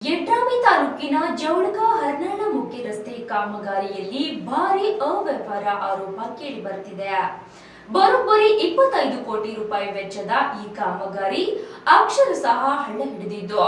ಯಡ್ರಾಮಿ ತಾಲೂಕಿನ ಜವಳಗ ಹರ್ನಾಳ ಮುಖ್ಯ ರಸ್ತೆ ಕಾಮಗಾರಿಯಲ್ಲಿ ಭಾರಿ ಅವ್ಯವಹಾರ ಆರೋಪ ಕೇಳಿಬರುತ್ತಿದೆ. ಬರೋಬ್ಬರಿ 25 ಕೋಟಿ ರೂಪಾಯಿ ವೆಚ್ಚದ ಈ ಕಾಮಗಾರಿ ಅಕ್ಷರಶಃ ಹಳ್ಳ ಹಿಡಿದಿದ್ದು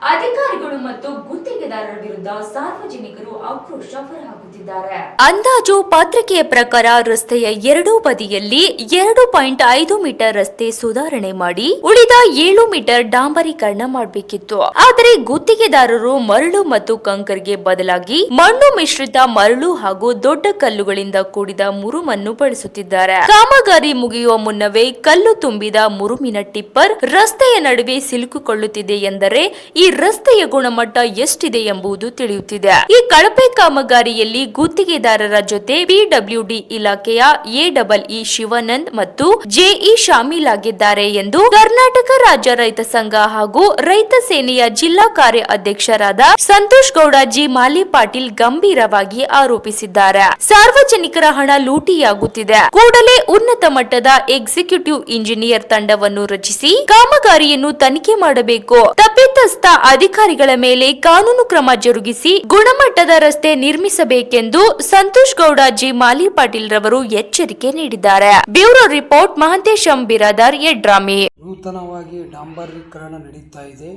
ಅಧಿಕಾರಿಗಳು ಮತ್ತು ಗುತ್ತಿಗೆದಾರರ ವಿರುದ್ಧ ಸಾರ್ವಜನಿಕರು ಆಕ್ರೋಶ ಹೊರಹಾಕುತ್ತಿದ್ದಾರೆ. ಅಂದಾಜು ಪತ್ರಿಕೆಯ ಪ್ರಕಾರ ರಸ್ತೆಯ ಎರಡೂ ಬದಿಯಲ್ಲಿ 2.5 ಮೀಟರ್ ರಸ್ತೆ ಸುಧಾರಣೆ ಮಾಡಿ ಉಳಿದ 7 ಮೀಟರ್ ಡಾಂಬರೀಕರಣ ಮಾಡಬೇಕಿತ್ತು. ಆದರೆ ಗುತ್ತಿಗೆದಾರರು ಮರಳು ಮತ್ತು ಕಂಕರ್ಗೆ ಬದಲಾಗಿ ಮಣ್ಣು ಮಿಶ್ರಿತ ಮರಳು ಹಾಗೂ ದೊಡ್ಡ ಕಲ್ಲುಗಳಿಂದ ಕೂಡಿದ ಮುರುಮನ್ನು ಬಳಸುತ್ತಿದ್ದಾರೆ. ಕಾಮಗಾರಿ ಮುಗಿಯುವ ಮುನ್ನವೇ ಕಲ್ಲು ತುಂಬಿದ ಮುರುಮಿನ ಟಿಪ್ಪರ್ ರಸ್ತೆಯ ನಡುವೆ ಸಿಲುಕಿಕೊಳ್ಳುತ್ತಿದೆ ಎಂದರೆ ಈ ರಸ್ತೆಯ ಗುಣಮಟ್ಟ ಎಷ್ಟಿದೆ ಎಂಬುದು ತಿಳಿಯುತ್ತಿದೆ. ಈ ಕಳಪೆ ಕಾಮಗಾರಿಯಲ್ಲಿ ಗುತ್ತಿಗೆದಾರರ ಜೊತೆ ಪಿಡಬ್ಲ್ಯೂಡಿ ಇಲಾಖೆಯ ಎಇಇ ಶಿವಾನಂದ್ ಮತ್ತು ಜೆಇ ಶಾಮೀಲಾಗಿದ್ದಾರೆ ಎಂದು ಕರ್ನಾಟಕ ರಾಜ್ಯ ರೈತ ಸಂಘ ಹಾಗೂ ರೈತ ಸೇನೆಯ ಜಿಲ್ಲಾ ಕಾರ್ಯ ಅಧ್ಯಕ್ಷರಾದ ಸಂತೋಷ್ ಗೌಡ ಜಿ ಮಾಲಿ ಪಾಟೀಲ್ ಗಂಭೀರವಾಗಿ ಆರೋಪಿಸಿದ್ದಾರೆ. ಸಾರ್ವಜನಿಕರ ಹಣ ಲೂಟಿಯಾಗುತ್ತಿದೆ. ಕೂಡಲೇ ಉನ್ನತ ಮಟ್ಟದ ಎಕ್ಸಿಕ್ಯೂಟಿವ್ ಇಂಜಿನಿಯರ್ ತಂಡವನ್ನು ರಚಿಸಿ ಕಾಮಗಾರಿಯನ್ನು ತನಿಖೆ ಮಾಡಬೇಕು. ತಪ್ಪಿತಸ್ಥ ಅಧಿಕಾರಿಗಳ ಮೇಲೆ ಕಾನೂನು ಕ್ರಮ ಜರುಗಿಸಿ ಗುಣಮಟ್ಟದ ರಸ್ತೆ ನಿರ್ಮಿಸಬೇಕೆಂದು ಸಂತೋಷ್ ಗೌಡ ಜಿ ಮಾಲಿ ಪಾಟೀಲ್ ರವರು ಎಚ್ಚರಿಕೆ ನೀಡಿದ್ದಾರೆ. Bureau report Mahantesh Biradar, Yadrami. ನೂತನವಾಗಿ ಡಾಂಬರೀಕರಣ ನಡೀತಾ ಇದೆ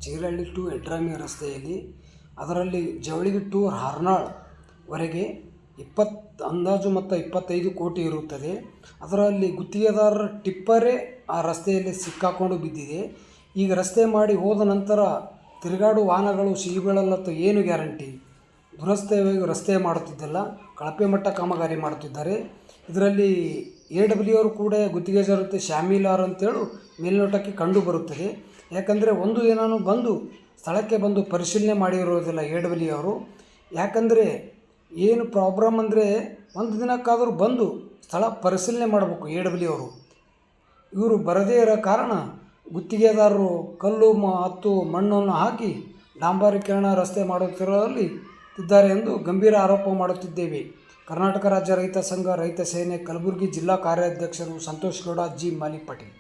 ಚೀರಳ್ಳಿ ಟು ಯಡ್ರಾಮಿ ರಸ್ತೆಯಲ್ಲಿ. ಅದರಲ್ಲಿ ಜವಳಿಗೆ ಟು ಹಾರ್ನಾಳ್ ವರೆಗೆ ಅಂದಾಜು ಮೊತ್ತ 25 ಕೋಟಿ ಇರುತ್ತದೆ. ಅದರಲ್ಲಿ ಗುತ್ತಿಗೆದಾರರ ಟಿಪ್ಪರೇ ಆ ರಸ್ತೆಯಲ್ಲಿ ಸಿಕ್ಕಾಕೊಂಡು ಬಿದ್ದಿದೆ. ಈಗ ರಸ್ತೆ ಮಾಡಿ ಹೋದ ನಂತರ ತಿರುಗಾಡು ವಾಹನಗಳು ಸಿಗಿಬೀಳಲ್ಲತ್ತು ಏನು ಗ್ಯಾರಂಟಿ? ದುರಸ್ತೆಯಾಗಿ ರಸ್ತೆ ಮಾಡುತ್ತಿದ್ದಲ್ಲ, ಕಳಪೆ ಮಟ್ಟ ಕಾಮಗಾರಿ ಮಾಡುತ್ತಿದ್ದಾರೆ. ಇದರಲ್ಲಿ ಎಡಬ್ಲ್ಯೂ ಅವರು ಕೂಡ ಗುತ್ತಿಗೆ ಜೊತೆ ಶಾಮೀಲಾರು ಅಂತೇಳಿ ಮೇಲ್ನೋಟಕ್ಕೆ ಕಂಡು ಬರುತ್ತದೆ. ಯಾಕಂದರೆ ಒಂದು ದಿನಾನು ಬಂದು ಸ್ಥಳಕ್ಕೆ ಬಂದು ಪರಿಶೀಲನೆ ಮಾಡಿರೋದಿಲ್ಲ ಎಡಬ್ಲ್ಯೂ ಅವರು. ಯಾಕಂದರೆ ಏನು ಪ್ರಾಬ್ಲಮ್ ಅಂದರೆ ಒಂದು ದಿನಕ್ಕಾದರೂ ಬಂದು ಸ್ಥಳ ಪರಿಶೀಲನೆ ಮಾಡಬೇಕು ಎಡಬ್ಲ್ಯೂ ಅವರು. ಇವರು ಬರದೇ ಇರೋ ಕಾರಣ ಗುತ್ತಿಗೆದಾರರು ಕಲ್ಲು ಮತ್ತು ಮಣ್ಣನ್ನು ಹಾಕಿ ಡಾಂಬರೀಕರಣ ರಸ್ತೆ ಮಾಡುತ್ತಿರುವಲ್ಲಿ ಇದ್ದಾರೆ ಎಂದು ಗಂಭೀರ ಆರೋಪ ಮಾಡುತ್ತಿದ್ದೇವೆ. ಕರ್ನಾಟಕ ರಾಜ್ಯ ರೈತ ಸಂಘ ರೈತ ಸೇನೆ ಕಲಬುರಗಿ ಜಿಲ್ಲಾ ಕಾರ್ಯಾಧ್ಯಕ್ಷರು ಸಂತೋಷ್ ಗೌಡ ಜಿ ಮಾಲಿ ಪಾಟೀಲ್.